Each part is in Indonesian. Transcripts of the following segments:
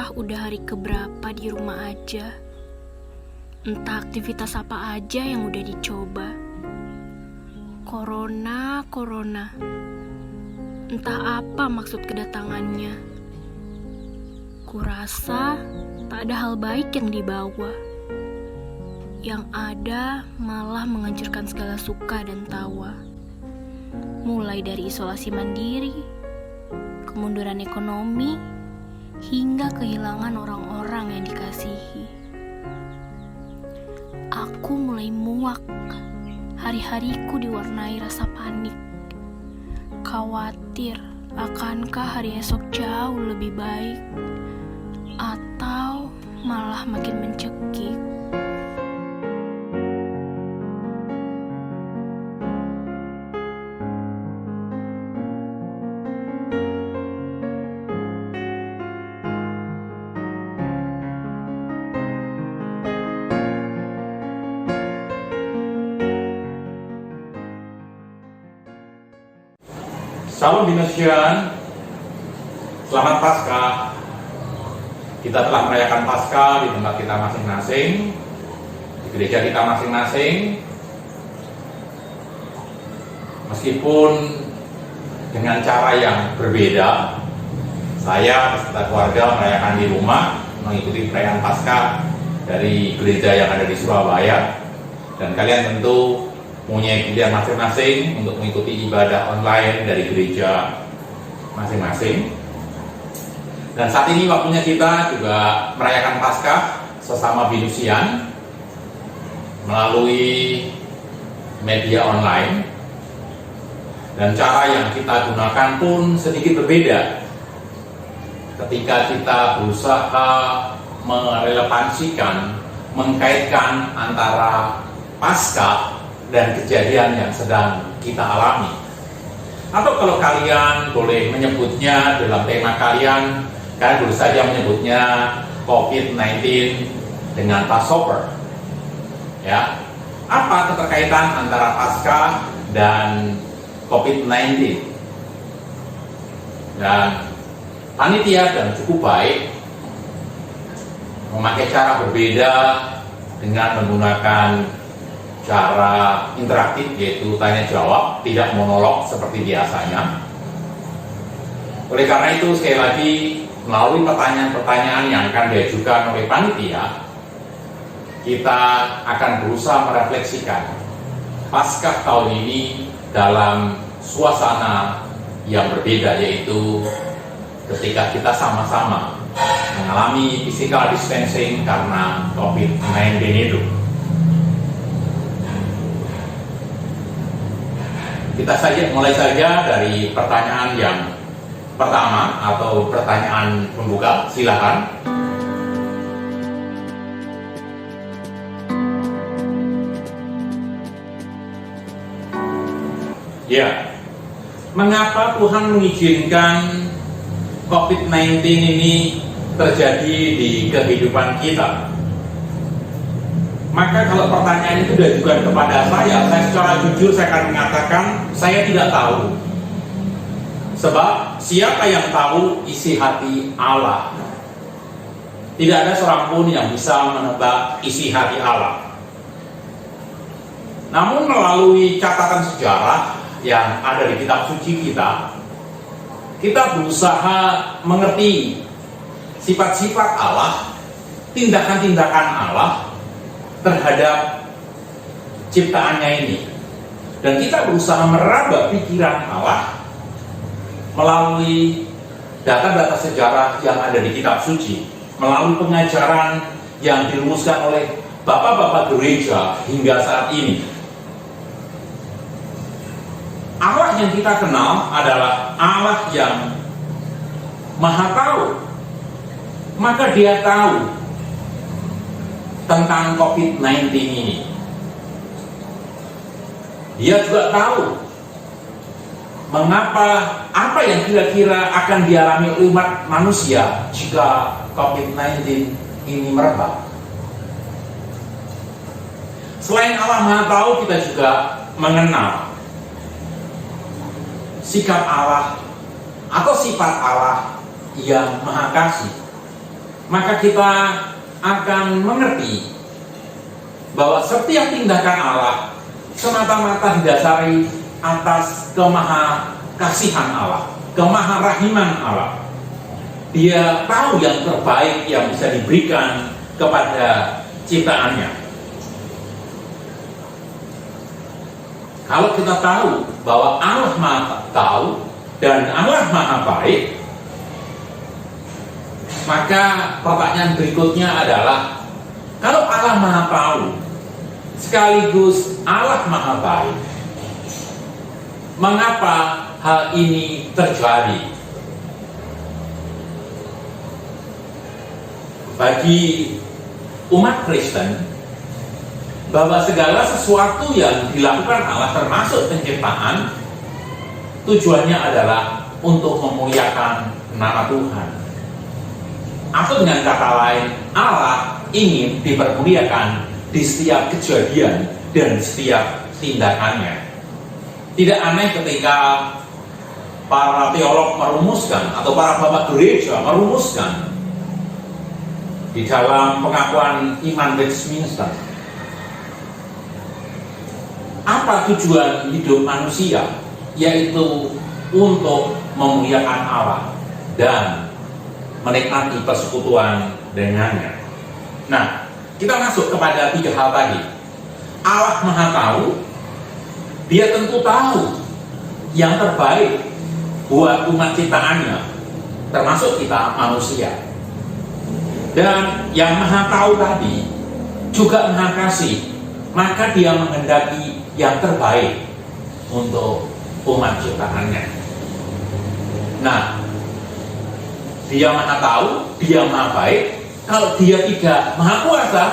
Entah udah hari keberapa di rumah aja. Entah aktivitas apa aja yang udah dicoba. Corona. Entah apa maksud kedatangannya. Kurasa tak ada hal baik yang dibawa. Yang ada malah menghancurkan segala suka dan tawa. Mulai dari isolasi mandiri, kemunduran ekonomi, hingga kehilangan orang-orang yang dikasihi. Aku mulai muak. Hari-hariku diwarnai rasa panik. Khawatir, akankah hari esok jauh lebih baik? Atau malah makin mencekik? Salam Binasian, selamat Paskah. Kita telah merayakan Paskah di tempat kita masing-masing, di gereja kita masing-masing. Meskipun dengan cara yang berbeda, saya beserta keluarga merayakan di rumah, mengikuti perayaan Paskah dari gereja yang ada di Surabaya. Dan kalian tentu punya pilihan masing-masing untuk mengikuti ibadah online dari gereja masing-masing. Dan saat ini waktunya kita juga merayakan Paskah sesama Binusian melalui media online. Dan cara yang kita gunakan pun sedikit berbeda ketika kita berusaha merelevansikan, mengkaitkan antara Paskah dan kejadian yang sedang kita alami. Atau kalau kalian boleh menyebutnya dalam tema kalian boleh saja menyebutnya COVID-19 dengan Passover. Ya, apa keterkaitan antara Paskah dan COVID-19? Dan panitia dan cukup baik memakai cara berbeda dengan menggunakan cara interaktif, yaitu tanya jawab, tidak monolog seperti biasanya. Oleh karena itu, sekali lagi, melalui pertanyaan-pertanyaan yang akan diajukan oleh panitia, kita akan berusaha merefleksikan Paskah tahun ini dalam suasana yang berbeda, yaitu ketika kita sama-sama mengalami physical distancing karena COVID-19 itu. Kita mulai saja dari pertanyaan yang pertama atau pertanyaan pembuka. Silakan. Ya, mengapa Tuhan mengizinkan COVID-19 ini terjadi di kehidupan kita? Maka kalau pertanyaan itu diajukan kepada saya secara jujur saya akan mengatakan saya tidak tahu. Sebab siapa yang tahu isi hati Allah? Tidak ada seorang pun yang bisa menebak isi hati Allah. Namun melalui catatan sejarah yang ada di kitab suci kita berusaha mengerti sifat-sifat Allah, tindakan-tindakan Allah terhadap ciptaannya ini. Dan kita berusaha meraba pikiran Allah melalui data-data sejarah yang ada di kitab suci, melalui pengajaran yang dirumuskan oleh bapak-bapak gereja hingga saat ini. Allah yang kita kenal adalah Allah yang Maha Tahu. Maka Dia tahu tentang COVID-19 ini. Dia juga tahu mengapa, apa yang kira-kira akan dialami umat manusia jika COVID-19 ini merebak. Selain Allah Maha Tahu, kita juga mengenal sikap Allah atau sifat Allah yang Maha Kasih. maka kita akan mengerti bahwa setiap tindakan Allah semata-mata didasari atas kemahakasihan Allah, kemaharahiman Allah. Dia tahu yang terbaik yang bisa diberikan kepada ciptaannya. Kalau kita tahu bahwa Allah Maha tahu dan Allah Maha baik, maka pertanyaan berikutnya adalah, kalau Allah Maha tahu sekaligus Allah Maha baik, mengapa hal ini terjadi? Bagi umat Kristen, bahwa segala sesuatu yang dilakukan Allah termasuk penciptaan, tujuannya adalah untuk memuliakan nama Tuhan. Atau dengan kata lain, Allah ingin dipermuliakan di setiap kejadian dan setiap tindakannya. Tidak aneh ketika para teolog merumuskan atau para bapak gereja merumuskan di dalam pengakuan iman Westminster, apa tujuan hidup manusia, yaitu untuk memuliakan Allah dan menikmati persekutuan dengannya. Nah, kita masuk kepada 3 hal tadi. Allah Maha tahu, Dia tentu tahu yang terbaik buat umat ciptaannya, termasuk kita manusia. Dan yang Maha tahu tadi juga Maha kasih, maka Dia menghendaki yang terbaik untuk umat ciptaannya. Nah, Dia Maha tahu, Dia Maha baik. Kalau Dia tidak Maha kuasa,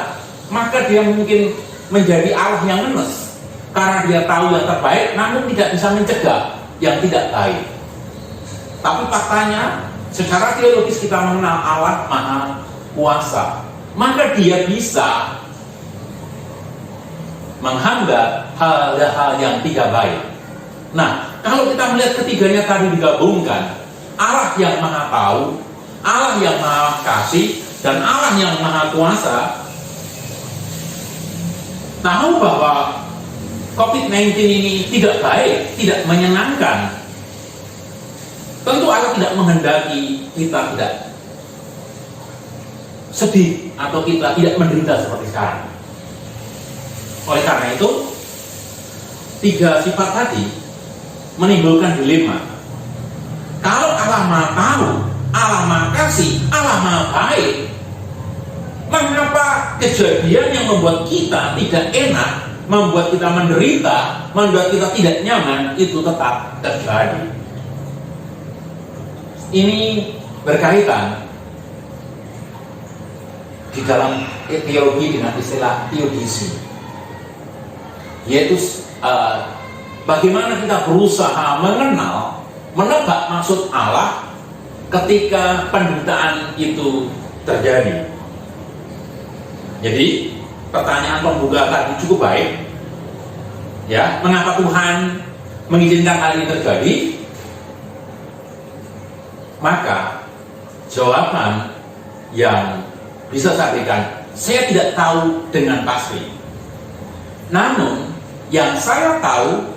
maka Dia mungkin menjadi Allah yang ngenes, karena Dia tahu yang terbaik namun tidak bisa mencegah yang tidak baik. Tapi faktanya, secara teologis kita mengenal Allah Maha kuasa, maka Dia bisa menghambat hal-hal yang tidak baik. Nah, kalau kita melihat ketiganya tadi digabungkan, Allah yang Maha tahu, Allah yang Maha kasih, dan Allah yang Maha kuasa, tahu bahwa COVID-19 ini tidak baik, tidak menyenangkan. Tentu Allah tidak menghendaki kita tidak sedih atau kita tidak menderita seperti sekarang. Oleh karena itu, 3 sifat tadi menimbulkan dilema. Kalau Allah Maha tahu, Allah Maha kasih, Allah Maha baik, mengapa kejadian yang membuat kita tidak enak, membuat kita menderita, membuat kita tidak nyaman, itu tetap terjadi? Ini berkaitan di dalam teologi dengan istilah teodisi, yaitu bagaimana kita berusaha mengenal, menebak maksud Allah ketika penderitaan itu terjadi. Jadi pertanyaan pembuka tadi cukup baik, ya, mengapa Tuhan mengizinkan hal ini terjadi? Maka jawaban yang bisa saya berikan, saya tidak tahu dengan pasti. Namun yang saya tahu,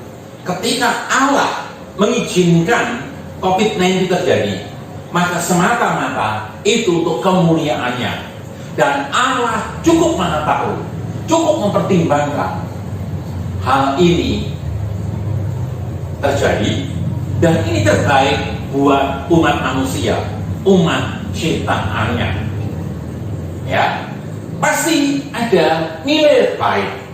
ketika Allah mengizinkan COVID-19 terjadi, maka semata-mata itu untuk kemuliaannya. Dan Allah cukup Maha tahu, cukup mempertimbangkan hal ini terjadi, dan ini terbaik buat umat manusia, umat ciptaannya. Ya, pasti ada nilai baik,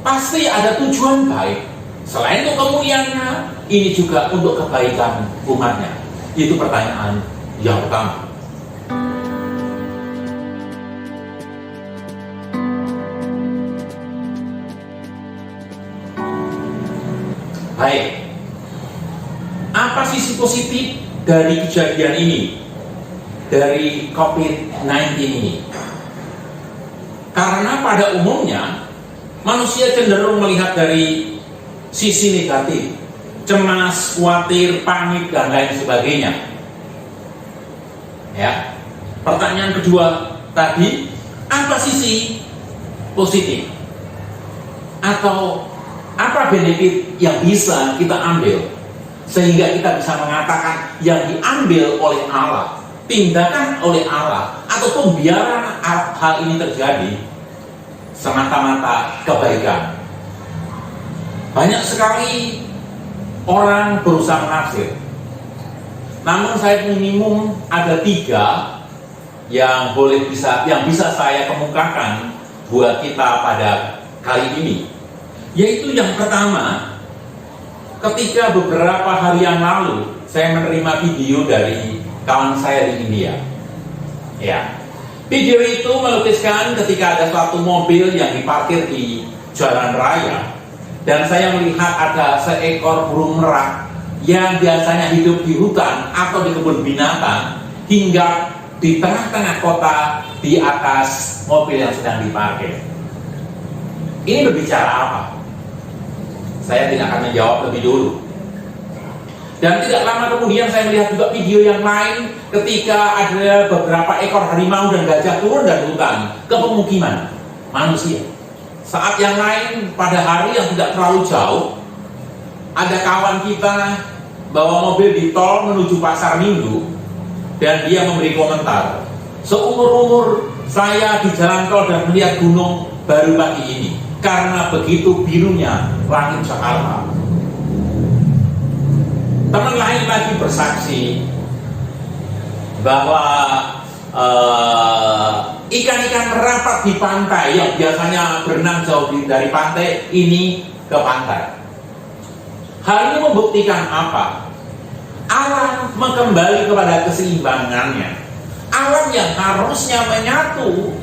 pasti ada tujuan baik. Selain untuk kemuliaannya, ini juga untuk kebaikan umatnya. Itu pertanyaan yang pertama. Baik, apa sisi positif dari kejadian ini, dari COVID-19 ini? Karena pada umumnya manusia cenderung melihat dari sisi negatif, cemas, khawatir, panik, dan lain sebagainya. Ya, Pertanyaan kedua tadi, apa sisi positif? Atau apa benefit yang bisa kita ambil sehingga kita bisa mengatakan yang diambil oleh Allah, tindakan oleh Allah, atau pembiaran hal ini terjadi semata-mata kebaikan. Banyak sekali orang berusaha menafsir, namun saya minimum ada 3 yang bisa saya kemukakan buat kita pada kali ini. Yaitu yang pertama, ketika beberapa hari yang lalu saya menerima video dari kawan saya di India. Ya, video itu melukiskan ketika ada suatu mobil yang diparkir di jalan raya, dan saya melihat ada seekor burung merak yang biasanya hidup di hutan atau di kebun binatang hingga di tengah-tengah kota di atas mobil yang sedang diparkir. Ini berbicara apa? Saya tidak akan menjawab lebih dulu. Dan tidak lama kemudian saya melihat juga video yang lain ketika ada beberapa ekor harimau dan gajah turun dari hutan ke pemukiman manusia. Saat yang lain pada hari yang tidak terlalu jauh, ada kawan kita bawa mobil di tol menuju pasar Minggu, dan dia memberi komentar, seumur-umur saya di jalan tol dan melihat gunung baru pagi ini, karena begitu birunya langit Jakarta. Teman lain lagi bersaksi bahwa ikan-ikan merapat di pantai yang biasanya berenang jauh dari pantai ini ke pantai. Hal ini membuktikan apa? Alam kembali kepada keseimbangannya. Alam yang harusnya menyatu.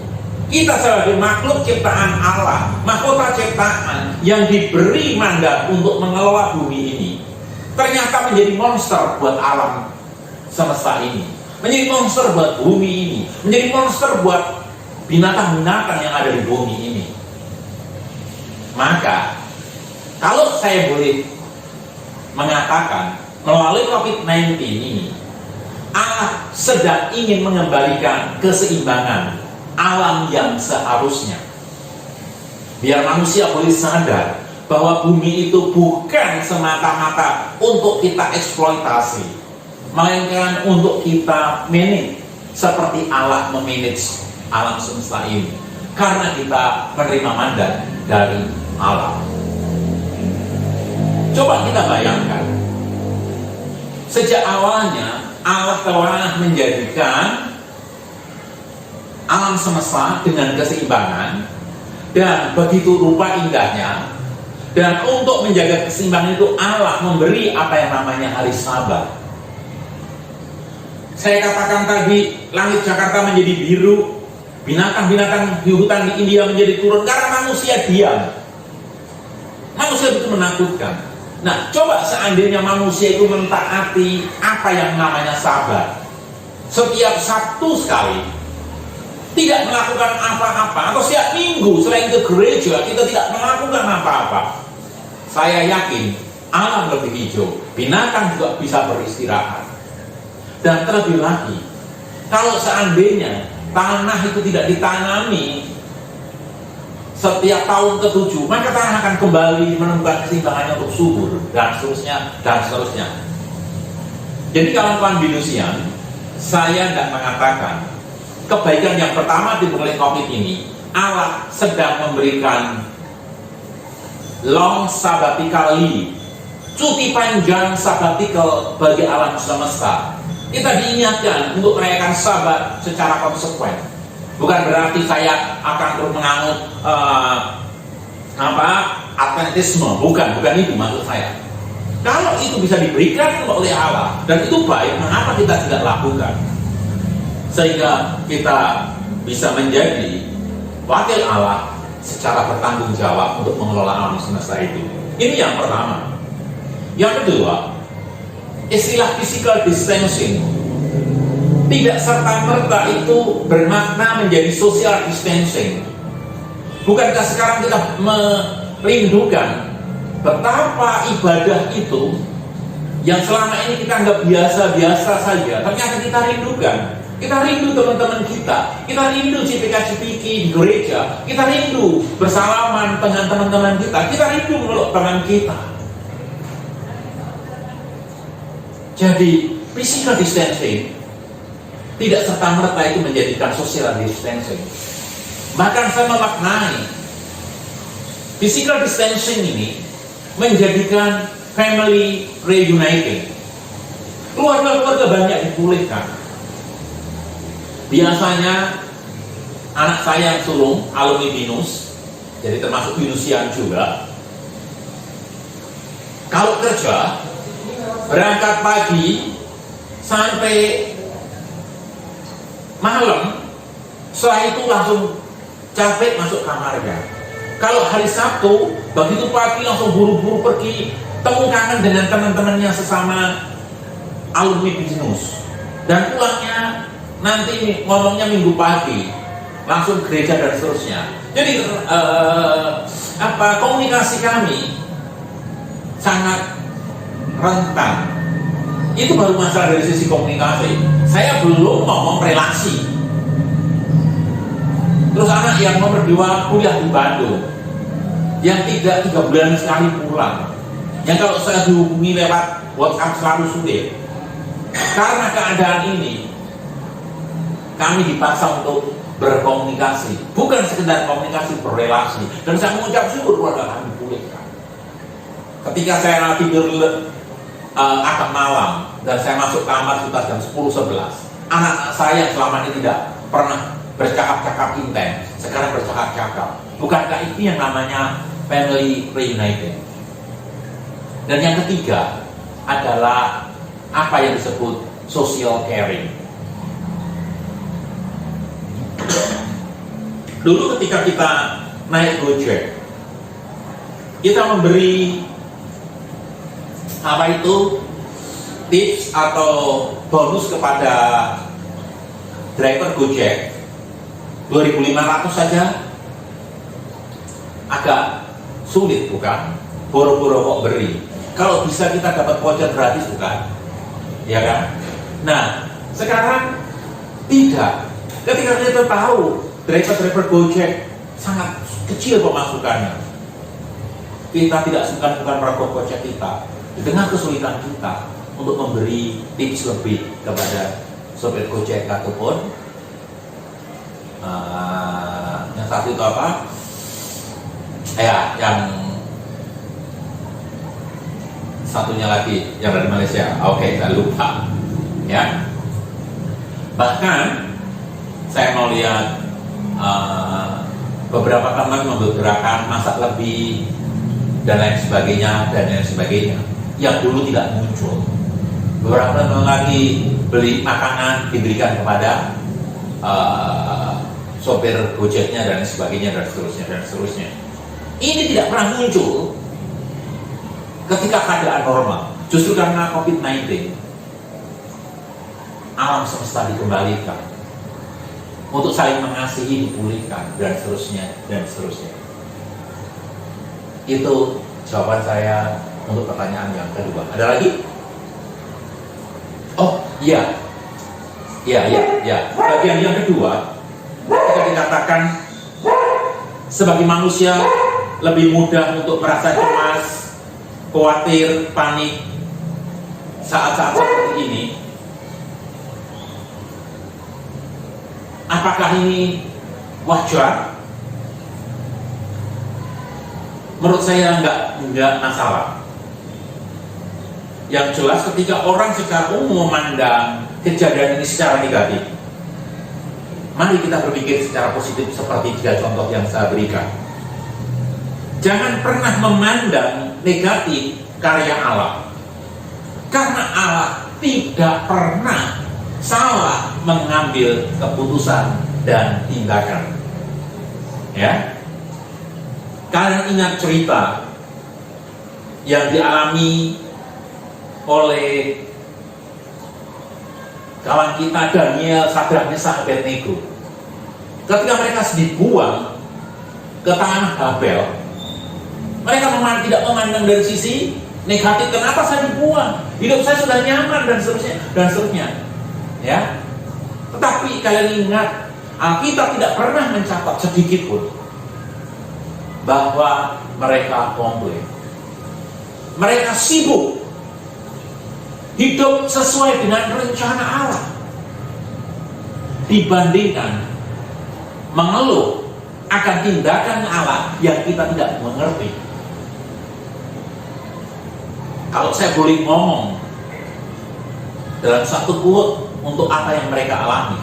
Kita sebagai makhluk ciptaan Allah, mahkota ciptaan yang diberi mandat untuk mengelola bumi ini, ternyata menjadi monster buat alam semesta ini, menjadi monster buat bumi ini, menjadi monster buat binatang-binatang yang ada di bumi ini. Maka, kalau saya boleh mengatakan, melalui COVID-19 ini, Allah sedang ingin mengembalikan keseimbangan alam yang seharusnya. Biar manusia boleh sadar bahwa bumi itu bukan semata-mata untuk kita eksploitasi, melainkan untuk kita manage seperti Allah memanage alam semesta ini, karena kita menerima mandat dari Allah. Coba kita bayangkan, sejak awalnya Allah telah menjadikan alam semesta dengan keseimbangan, dan begitu rupa indahnya. Dan untuk menjaga keseimbangan itu Allah memberi apa yang namanya hari Sabat. Saya katakan tadi, langit Jakarta menjadi biru, binatang-binatang di hutan di India menjadi turun karena manusia diam. Manusia itu menakutkan. Nah, coba seandainya manusia itu mentaati apa yang namanya Sabat, setiap Sabtu sekali tidak melakukan apa-apa, atau setiap minggu selain ke gereja kita tidak melakukan apa-apa, saya yakin alam lebih hijau, binatang juga bisa beristirahat. Dan terlebih lagi, kalau seandainya tanah itu tidak ditanami setiap tahun ke-7, maka tanah akan kembali menemukan keseimbangannya untuk subur, dan seterusnya, dan seterusnya. Jadi kawan-kawan binusian, saya tidak mengatakan kebaikan yang pertama dimulai COVID ini, Allah sedang memberikan long sabbatical leave, cuti panjang sabbatical bagi alam semesta. Kita diingatkan untuk merayakan Sabat secara konsekuen. Bukan berarti saya akan terus menganut Adventisme, bukan itu maksud saya. Kalau itu bisa diberikan oleh Allah dan itu baik, mengapa kita tidak lakukan? Sehingga kita bisa menjadi wakil Allah secara bertanggung jawab untuk mengelola alam semesta itu. Ini yang pertama. Yang kedua, istilah physical distancing tidak serta-merta itu bermakna menjadi social distancing. Bukankah sekarang kita merindukan betapa ibadah itu yang selama ini kita anggap biasa-biasa saja, ternyata kita rindukan. Kita rindu teman-teman kita rindu CPK-CPK di gereja, kita rindu bersalaman dengan teman-teman kita rindu meluk teman kita. Jadi, physical distancing tidak serta-merta itu menjadikan social distancing. Bahkan saya memaknai physical distancing ini menjadikan family reuniting. Keluarga-keluarga banyak dipulihkan. Biasanya anak saya yang sulung, alumni BINUS, jadi termasuk BINUSian juga, kalau kerja berangkat pagi sampai malam, setelah itu langsung capek masuk kamarnya. Kalau hari Sabtu, begitu pagi langsung buru-buru pergi temu kangen dengan teman-temannya sesama alumni BINUS, dan pulangnya nanti ngomongnya minggu pagi, langsung gereja dan seterusnya. Jadi komunikasi kami sangat rentan. Itu baru masalah dari sisi komunikasi. Saya belum ngomong relasi. Terus anak yang nomor 2 kuliah di Bandung, yang tidak 3 bulan sekali pulang, yang kalau saya dihubungi lewat WhatsApp selalu sulit. Karena keadaan ini, kami dipaksa untuk berkomunikasi, bukan sekedar komunikasi, berrelasi. Dan saya mengucap syukur kepada kami pulihkan. Ketika saya tidur agak malam dan saya masuk kamar sekitar jam 10-11, anak saya selama ini tidak pernah bercakap-cakap intens, sekarang bercakap-cakap. Bukankah itu yang namanya family reuniting? Dan yang ketiga adalah apa yang disebut social caring. Dulu ketika kita naik Gojek, kita memberi tips atau bonus kepada driver Gojek 2.500 saja. Agak sulit, bukan? Boro-boro kok beri. Kalau bisa kita dapat voucher gratis, bukan? Ya kan? Nah, sekarang tidak. Ketika kita tahu driver Gojek sangat kecil pemasukannya, kita tidak bukan merokok Gojek kita, dengan kesulitan kita untuk memberi tips lebih kepada sopir Gojek ataupun yang satu itu apa? Yang satunya lagi yang dari Malaysia. Oke, saya lupa. Ya. Bahkan saya mau lihat beberapa teman membergerakan masak lebih dan lain sebagainya yang dulu tidak muncul. Beberapa teman lagi beli makanan diberikan kepada sopir Gojeknya dan sebagainya dan seterusnya. Ini tidak pernah muncul ketika keadaan normal. Justru karena COVID-19, alam semesta dikembalikan untuk saling mengasihi, dipulihkan, dan seterusnya. Itu jawaban saya untuk pertanyaan yang kedua. Ada lagi? Oh, iya. Bagian yang kedua, kita dikatakan sebagai manusia lebih mudah untuk merasa cemas, khawatir, panik saat-saat seperti ini. Apakah ini wajar? Menurut saya enggak masalah. Yang jelas ketika orang secara umum memandang kejadian ini secara negatif, mari kita berpikir secara positif seperti 3 contoh yang saya berikan. Jangan pernah memandang negatif karya Allah, karena Allah tidak pernah salah mengambil keputusan dan tindakan. Ya, kalian ingat cerita yang dialami oleh kawan kita Daniel, Sadrak, Mesak, Abednego ketika mereka dibuang ke tanah Babel. Mereka tidak memandang dari sisi negatif, kenapa saya dibuang, hidup saya sudah nyaman dan seterusnya. Ya, Tetapi kalian ingat, Alkitab tidak pernah mencatat sedikit pun bahwa mereka komplain. Mereka sibuk hidup sesuai dengan rencana Allah, dibandingkan mengeluh akan tindakan Allah yang kita tidak mengerti. Kalau saya boleh ngomong dalam satu quote untuk apa yang mereka alami,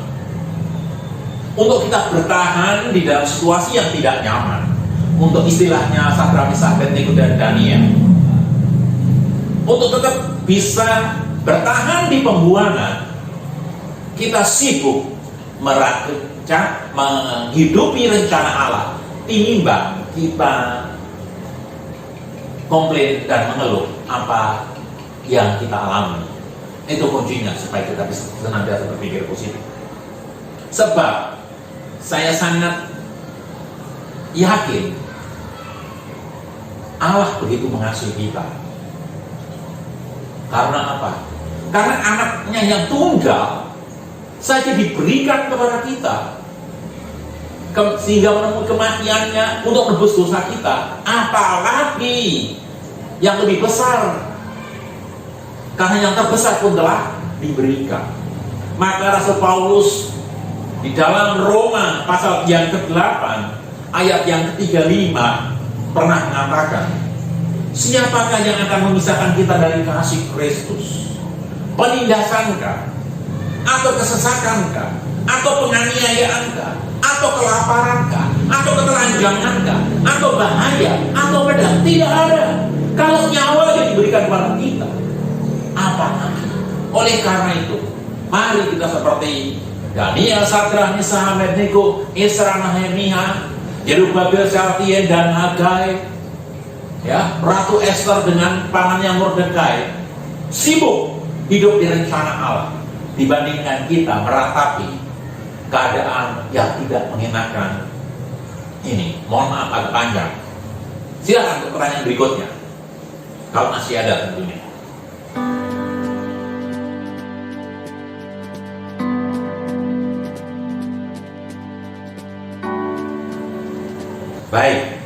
untuk kita bertahan di dalam situasi yang tidak nyaman, untuk istilahnya Sadrak, Meshach, Abednego dan Daniel, untuk tetap bisa bertahan di pembuangan, kita sibuk menghidupi rencana Allah, tinimbang kita komplain dan mengeluh apa yang kita alami. Itu kuncinya supaya kita bisa senantiasa berpikir positif. Sebab saya sangat yakin Allah begitu mengasihi kita. Karena apa? Karena anaknya yang tunggal saja diberikan kepada kita, sehingga menemui kematiannya untuk menebus dosa kita. Apalagi yang lebih besar, karena yang terbesar pun telah diberikan. Maka Rasul Paulus di dalam Roma pasal yang ke-8 ayat yang ke-35 pernah mengatakan, siapakah yang akan memisahkan kita dari kasih Kristus? Penindasankah? Atau kesesatankah? Atau penganiayaankah? Atau kelaparankah? Atau ketelanjangankah? Atau bahaya? Atau pedang? Tidak ada. Kalau nyawa yang diberikan kepada kita, apa lagi? Oleh karena itu, mari kita seperti Daniel, Sadrak, Meshach, Abednego, Ezra, Nehemia, Zerubabel, Syaltiel, dan Hagai, ya, Ratu Esther dengan pamannya Mordekai, sibuk hidup di rencana Allah, dibandingkan kita meratapi keadaan yang tidak mengenakan ini. Mohon maaf agak panjang. Silakan untuk pertanyaan berikutnya, kalau masih ada tentunya. Baik,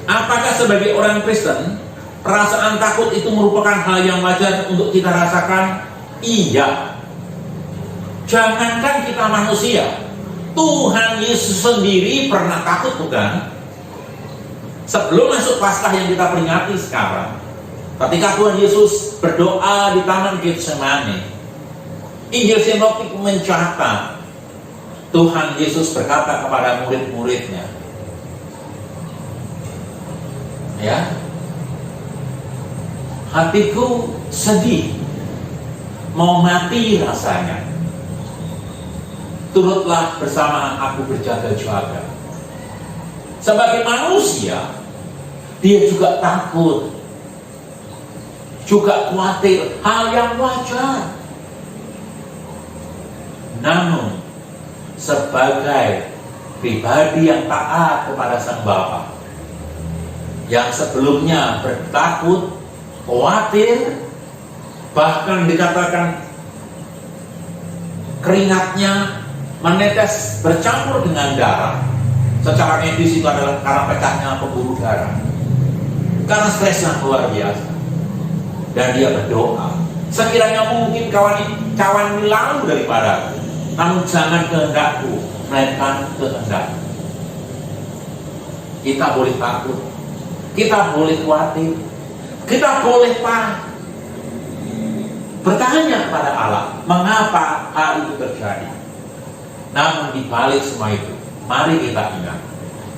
apakah sebagai orang Kristen perasaan takut itu merupakan hal yang wajar untuk kita rasakan? Iya. Jangankan kita manusia, Tuhan Yesus sendiri pernah takut, bukan? Sebelum masuk Paskah yang kita peringati sekarang, ketika Tuhan Yesus berdoa di Taman Getsemani, Injil Sinoptik mencatat Tuhan Yesus berkata kepada murid-muridnya, ya, hatiku sedih, mau mati rasanya. Turutlah bersama aku berjaga-jaga. Sebagai manusia, dia juga takut, juga khawatir, hal yang wajar. Namun, sebagai pribadi yang taat kepada Sang Bapa, yang sebelumnya bertakut, khawatir, bahkan dikatakan keringatnya menetes bercampur dengan darah. Secara medis itu adalah karena pecahnya pembuluh darah, karena stres yang luar biasa. Dan dia berdoa, sekiranya mungkin cawan ini lalu daripada, namun jangan kehendakku, melainkan kehendakmu. Kita boleh takut, kita boleh khawatir, kita boleh bertanya kepada Allah, mengapa hal itu terjadi? Namun di balik semua itu, mari kita ingat,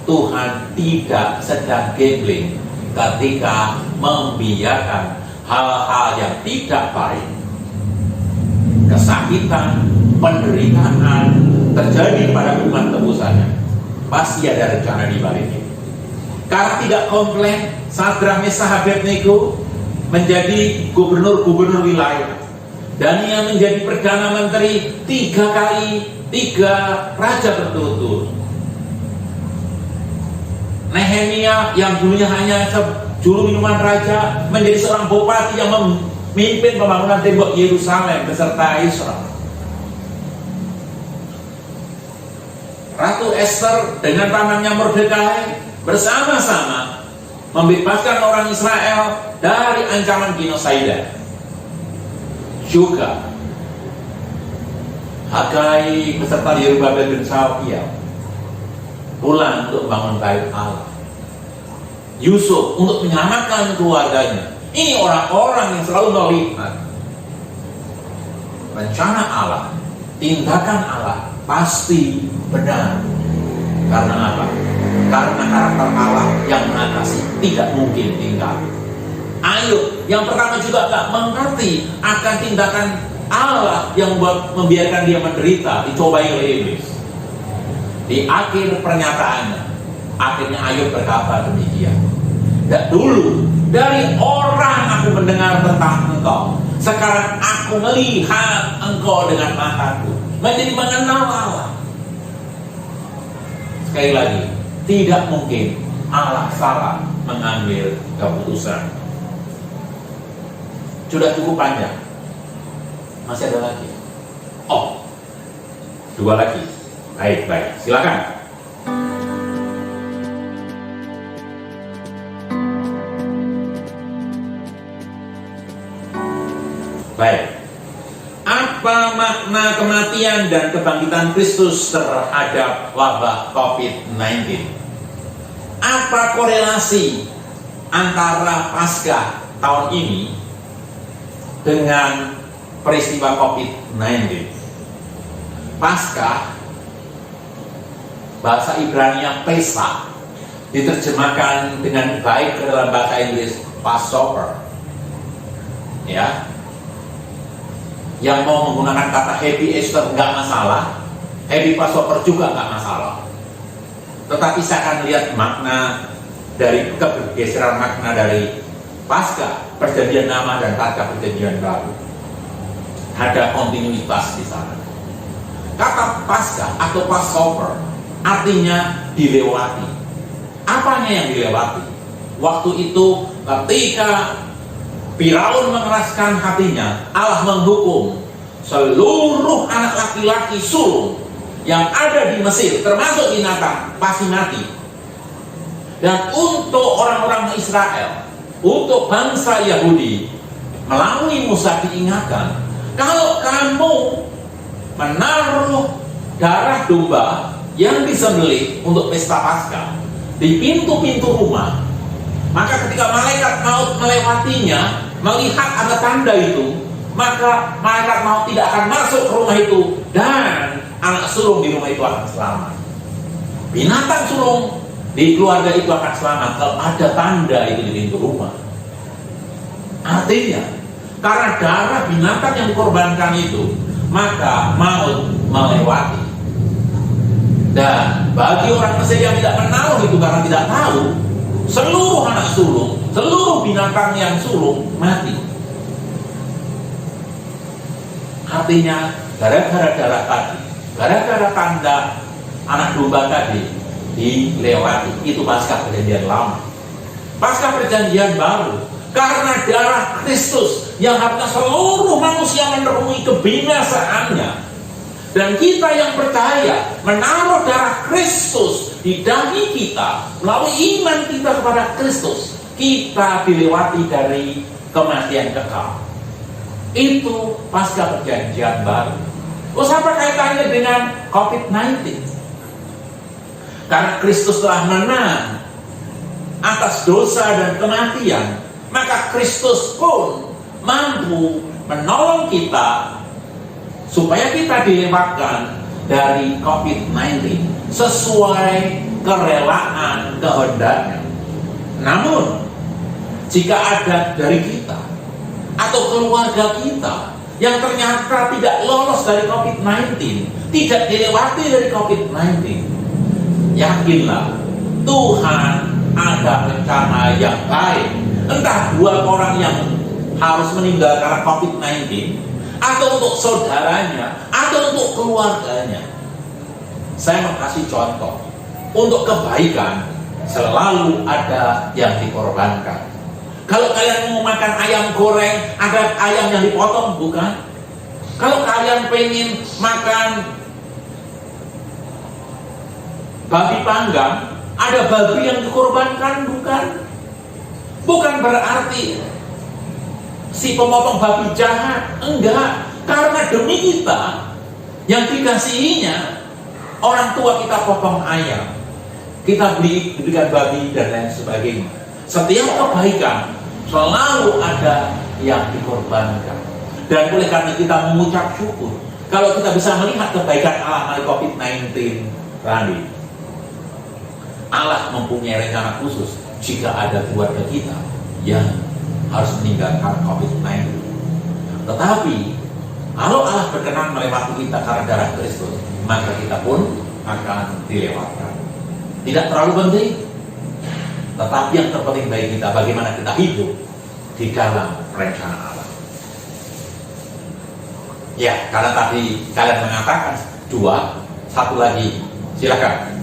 Tuhan tidak sedang gambling ketika membiarkan hal-hal yang tidak baik, kesakitan, penderitaan terjadi pada umat tebusannya. Pasti ada rencana di balik itu. Karena tidak komplain, Sadrak, Meshach, Abednego menjadi gubernur wilayah, Daniel menjadi perdana menteri 3 raja berturut-turut. Nehemia yang dulunya hanya juru minuman raja menjadi seorang bupati yang memimpin pembangunan tembok Yerusalem beserta Israel. Ratu Esther dengan pamannya Mordekai bersama-sama membebaskan orang Israel dari ancaman genosidal. Juga Hagai beserta Yerubabel bin Salatiel pulang untuk membangun bait Allah. Yusuf untuk menyelamatkan keluarganya. Ini orang-orang yang selalu melihat rencana Allah, tindakan Allah pasti benar. Karena apa? Karena karakter Allah yang mengatasi tidak mungkin tinggal. Ayub yang pertama juga gak mengerti akan tindakan Allah yang membiarkan dia menderita, dicobai oleh iblis. Di akhir pernyataannya, akhirnya Ayub berkata demikian. Dan dulu dari orang aku mendengar tentang engkau, sekarang aku melihat engkau dengan mataku, menjadi mengenal Allah. Sekali lagi, tidak mungkin Allah salah mengambil keputusan. Sudah cukup panjang. Masih ada lagi? Oh, 2 lagi. Baik, silakan. Baik. Apa makna kematian dan kebangkitan Kristus terhadap wabah COVID-19? Apa korelasi antara Paskah tahun ini dengan peristiwa COVID-19? Paskah, bahasa Ibrani Pesach, diterjemahkan dengan baik ke dalam bahasa Inggris Passover. Ya, yang mau menggunakan kata Happy Easter nggak masalah, Happy Passover juga nggak masalah. Tetapi saya akan lihat makna dari kebergeseran makna dari Paskah Perjanjian Lama dan Paskah Perjanjian Baru. Ada kontinuitas di sana. Kata Paskah atau Passover artinya dilewati. Apanya yang dilewati? Waktu itu ketika Firaun mengeraskan hatinya, Allah menghukum seluruh anak laki-laki sulung yang ada di Mesir, termasuk binatang, pasti mati. Dan untuk orang-orang Israel, untuk bangsa Yahudi, melalui Musa diingatkan, kalau kamu menaruh darah domba yang disembelih untuk pesta Paskah di pintu-pintu rumah, maka ketika malaikat maut melewatinya, melihat ada tanda itu, maka malaikat maut tidak akan masuk ke rumah itu, dan anak sulung di rumah itu akan selamat. Binatang sulung di keluarga itu akan selamat kalau ada tanda itu di pintu rumah. Artinya, karena darah binatang yang dikorbankan itu, maka maut melewati. Dan bagi orang Mesir yang tidak menaruh itu karena tidak tahu, seluruh anak sulung, seluruh binatang yang sulung mati. Artinya gara-gara darah tadi, gara-gara tanda anak domba tadi dilewati. Itu Paskah Perjanjian Lama. Paskah Perjanjian Baru, karena darah Kristus yang harusnya seluruh manusia menemui kebinasaannya, dan kita yang percaya menaruh darah Kristus di dahi kita melalui iman kita kepada Kristus, kita dilewati dari kematian kekal. Itu Paskah Perjanjian Baru. Terus apa kaitannya dengan COVID-19? Karena Kristus telah menang atas dosa dan kematian, maka Kristus pun mampu menolong kita supaya kita dilewatkan dari COVID-19 sesuai kerelaan kehendaknya. Namun, jika ada dari kita atau keluarga kita yang ternyata tidak lolos dari COVID-19, tidak dilewati dari COVID-19, yakinlah Tuhan ada rencana yang baik. Entah buat orang yang harus meninggal karena COVID-19, atau untuk saudaranya, atau untuk keluarganya. Saya mau kasih contoh. Untuk kebaikan selalu ada yang dikorbankan. Kalau kalian mau makan ayam goreng, ada ayam yang dipotong, bukan? Kalau kalian pengen makan babi panggang, ada babi yang dikorbankan, bukan? Bukan berarti si pemotong babi jahat, enggak. Karena demi kita yang dikasihinya, orang tua kita potong ayam, kita belikan babi dan lain sebagainya. Setiap kebaikan selalu ada yang dikorbankan. Dan oleh karena kita mengucap syukur, kalau kita bisa melihat kebaikan Allah melalui COVID-19 tadi, Allah mempunyai rencana khusus jika ada keluarga kita yang harus meninggalkan COVID-19. Tetapi kalau Allah berkenan melewati kita karena darah Kristus, maka kita pun akan dilewatkan. Tidak terlalu penting, tetapi yang terpenting bagi kita bagaimana kita hidup di dalam rencana Allah. Ya, karena tadi kalian mengatakan 2, satu lagi, silakan.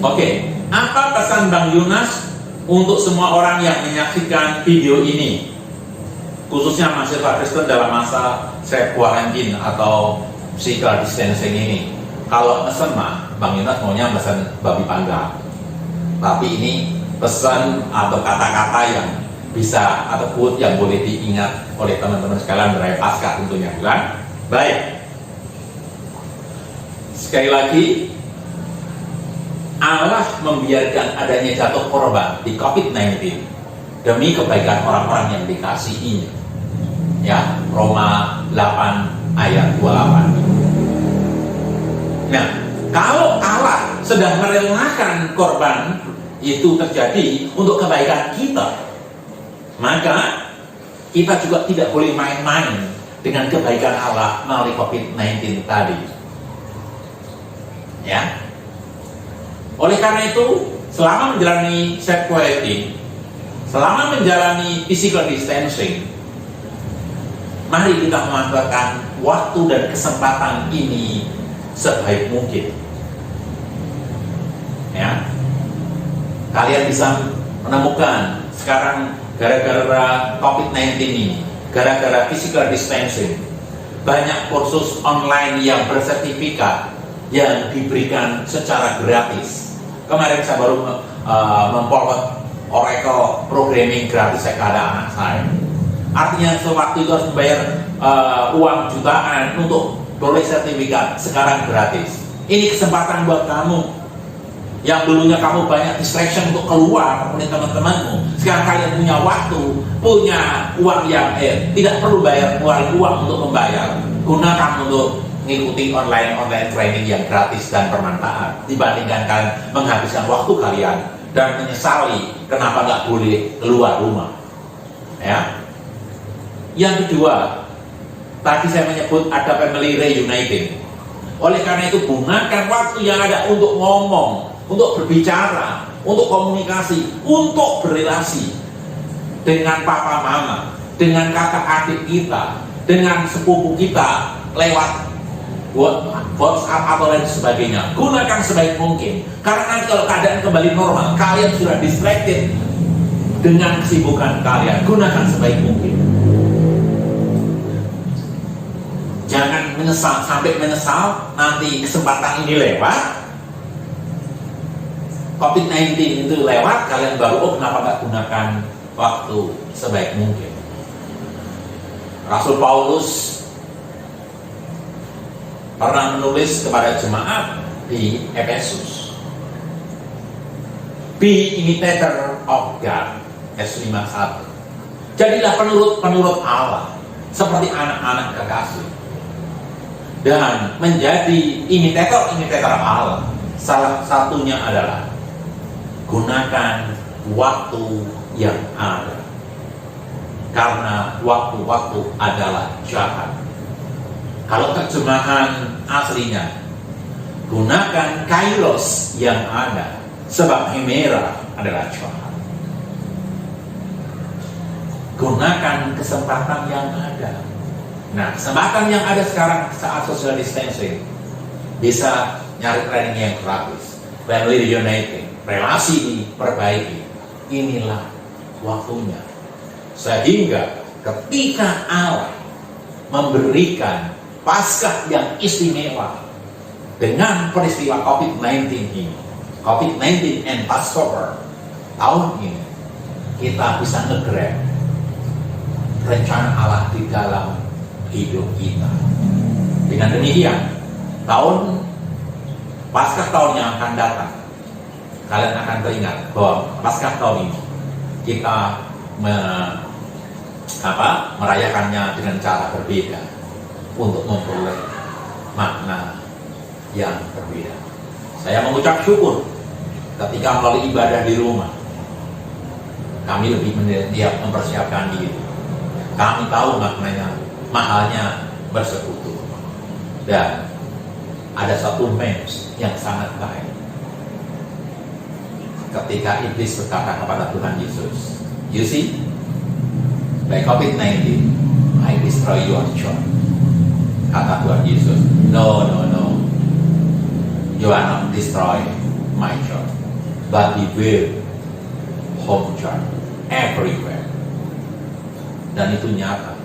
Oke, apa pesan Bang Yunas untuk semua orang yang menyaksikan video ini, khususnya mahasiswa Kristen dalam masa self quarantine atau physical distancing ini? Kalau pesan mah, Bang Yunas maunya pesan babi panggang. Tapi ini pesan atau kata-kata yang bisa atau quote yang boleh diingat oleh teman-teman sekalian meraih Paskah tentunya, bukan? Baik. Sekali lagi, Allah membiarkan adanya jatuh korban di COVID-19 demi kebaikan orang-orang yang dikasihinya. Ya, Roma 8 ayat 28. Nah, kalau Allah sedang merelakan korban itu terjadi untuk kebaikan kita, maka kita juga tidak boleh main-main dengan kebaikan Allah melalui COVID-19 tadi. Ya. Oleh karena itu, selama menjalani self quarantine, selama menjalani physical distancing, mari kita memanfaatkan waktu dan kesempatan ini sebaik mungkin. Ya, kalian bisa menemukan sekarang gara-gara COVID-19 ini, gara-gara physical distancing, banyak kursus online yang bersertifikat yang diberikan secara gratis. Kemarin saya baru memforward Oracle programming gratis kepada anak saya. Artinya sewaktu itu harus membayar uang jutaan untuk boleh sertifikat, sekarang gratis. Ini kesempatan buat kamu yang dulunya kamu banyak distraction untuk keluar oleh teman-temanmu. Sekarang kalian punya waktu, punya uang yang tidak perlu bayar uang untuk membayar. Gunakan untuk mengikuti online training yang gratis dan bermanfaat dibandingkan kalian menghabiskan waktu kalian dan menyesali kenapa nggak boleh keluar rumah. Ya. Yang kedua, tadi saya menyebut ada family reuniting. Oleh karena itu, gunakan waktu yang ada untuk ngomong, untuk berbicara, untuk komunikasi, untuk berrelasi dengan papa mama, dengan kakak adik kita, dengan sepupu kita lewat WhatsApp atau lain sebagainya. Gunakan sebaik mungkin, karena nanti kalau keadaan kembali normal, kalian sudah distracted dengan kesibukan kalian. Gunakan sebaik mungkin. Jangan menyesal, sampai menyesal nanti kesempatan ini lewat, COVID-19 itu lewat, kalian baru kenapa nggak gunakan waktu sebaik mungkin. Rasul Paulus pernah menulis kepada jemaat di Efesus, be imitator of God, Efesus 5:1. Jadilah penurut Allah seperti anak-anak kekasih dan menjadi imitator Allah. Salah satunya adalah gunakan waktu yang ada, karena waktu-waktu adalah jahat. Kalau terjemahan aslinya, gunakan kairos yang ada, sebab hemera adalah jahat. Gunakan kesempatan yang ada. Nah, kesempatan yang ada sekarang saat social distancing, bisa nyari training yang gratis, family reuniting, relasi diperbaiki. Inilah waktunya. Sehingga ketika Allah memberikan Paskah yang istimewa dengan peristiwa COVID-19 ini, COVID-19 and Passover tahun ini, kita bisa nge-grab rencana Allah di dalam hidup kita. Dengan demikian, Paskah tahun yang akan datang, kalian akan teringat bahwa Paskah tahun ini kita merayakannya dengan cara berbeda untuk memperoleh makna yang berbeda. Saya mengucap syukur ketika melalui ibadah di rumah kami lebih mempersiapkan diri. Kami tahu maknanya, mahalnya bersekutu. Dan ada satu memes yang sangat baik ketika iblis berkata kepada Tuhan Yesus, "You see, by COVID-19, I destroy your church." Kata Tuhan Yesus, no, you are not destroy my church, but we build home church everywhere. Dan itu nyata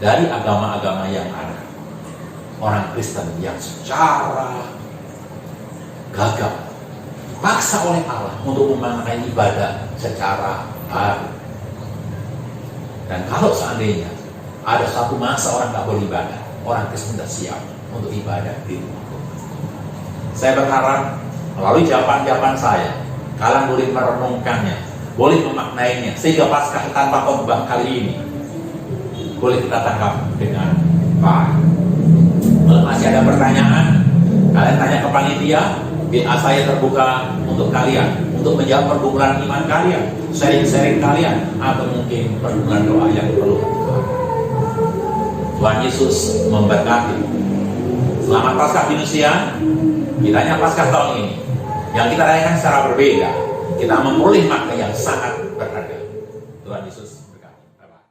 dari agama-agama yang ada, orang Kristen yang secara gagal dipaksa oleh Allah untuk memaknai ibadah secara baru. Dan kalau seandainya ada satu masa orang tak beribadah, orang Kristen tidak siap untuk ibadah di rumah. Saya berharap melalui jawaban-jawaban saya, kalian boleh merenungkannya, boleh memaknainya, sehingga Paskah tanpa khotbah kali ini boleh kita tangkap dengan baik. Kalau masih ada pertanyaan, kalian tanya ke panitia, BA saya terbuka untuk kalian, untuk menjawab pergumulan iman kalian, sharing-sharing kalian, atau mungkin pergumulan doa yang perlu kita. Tuhan Yesus memberkati. Selamat Paskah Indonesia. Kiranya Paskah tahun ini yang kita rayakan secara berbeda, kita memperoleh makna yang sangat berharga. Tuhan Yesus berkati. Bye-bye.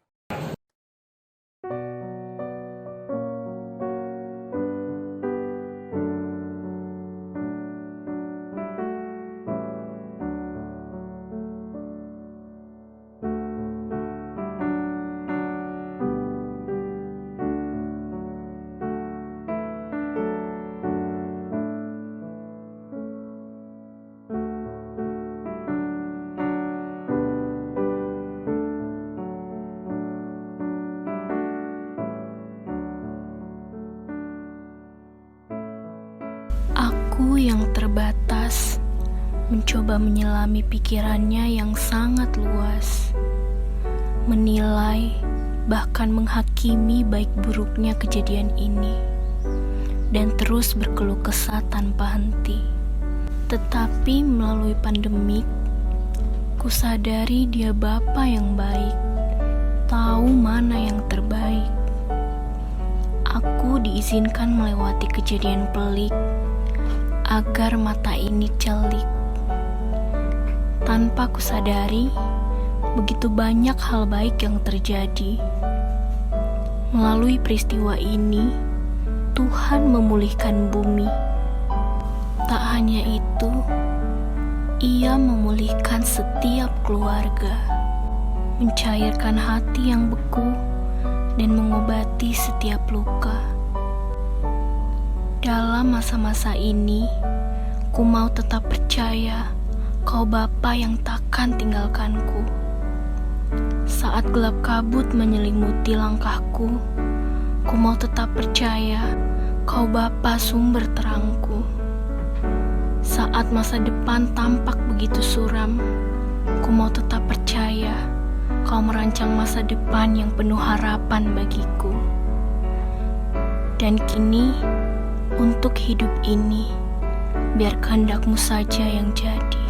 Aku yang terbatas mencoba menyelami pikirannya yang sangat luas, menilai bahkan menghakimi baik buruknya kejadian ini, dan terus berkeluh kesah tanpa henti. Tetapi melalui pandemik, kusadari dia Bapa yang baik, tahu mana yang terbaik. Aku diizinkan melewati kejadian pelik agar mata ini celik. Tanpa kusadari, begitu banyak hal baik yang terjadi. Melalui peristiwa ini, Tuhan memulihkan bumi. Tak hanya itu, Ia memulihkan setiap keluarga, mencairkan hati yang beku, dan mengobati setiap luka. Dalam masa-masa ini, ku mau tetap percaya Kau Bapa yang takkan tinggalkanku. Saat gelap kabut menyelimuti langkahku, ku mau tetap percaya Kau Bapa sumber terangku. Saat masa depan tampak begitu suram, ku mau tetap percaya Kau merancang masa depan yang penuh harapan bagiku. Dan kini, untuk hidup ini, biar kehendak-Mu saja yang jadi.